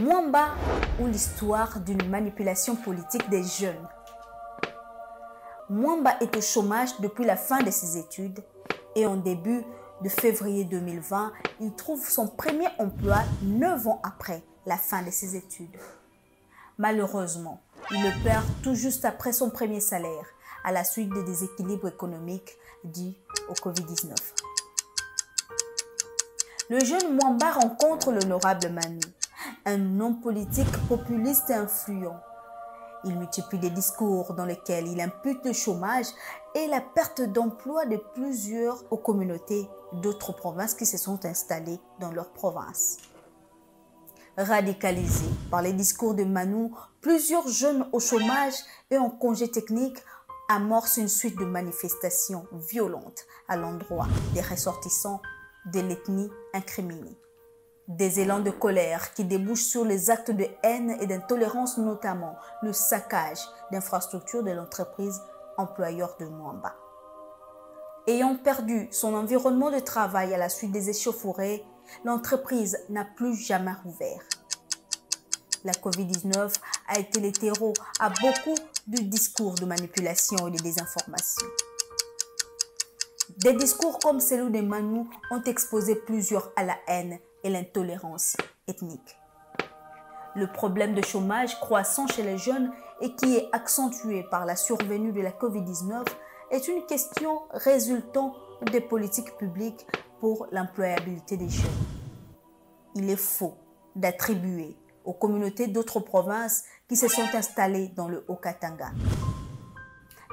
Mwamba ou l'histoire d'une manipulation politique des jeunes. Mwamba est au chômage depuis la fin de ses études et en début de février 2020, il trouve son premier emploi 9 ans après la fin de ses études. Malheureusement, il le perd tout juste après son premier salaire à la suite des déséquilibres économiques dus au Covid-19. Le jeune Mwamba rencontre l'honorable Manu, un homme politique populiste et influent. Il multiplie des discours dans lesquels il impute le chômage et la perte d'emploi de plusieurs aux communautés d'autres provinces qui se sont installées dans leur province. Radicalisés par les discours de Manu, plusieurs jeunes au chômage et en congé technique amorcent une suite de manifestations violentes à l'endroit des ressortissants de l'ethnie incriminée. Des élans de colère qui débouchent sur les actes de haine et d'intolérance, notamment le saccage d'infrastructures de l'entreprise employeur de Mwamba. Ayant perdu son environnement de travail à la suite des échauffourées, l'entreprise n'a plus jamais rouvert. La Covid-19 a été le terreau à beaucoup de discours de manipulation et de désinformation. Des discours comme celui de Manu ont exposé plusieurs à la haine et l'intolérance ethnique. Le problème de chômage croissant chez les jeunes et qui est accentué par la survenue de la Covid-19 est une question résultant des politiques publiques pour l'employabilité des jeunes. Il est faux d'attribuer aux communautés d'autres provinces qui se sont installées dans le Haut-Katanga.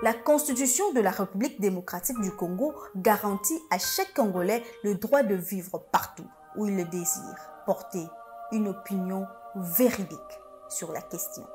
La Constitution de la République démocratique du Congo garantit à chaque Congolais le droit de vivre partout où il le désire, porter une opinion véridique sur la question.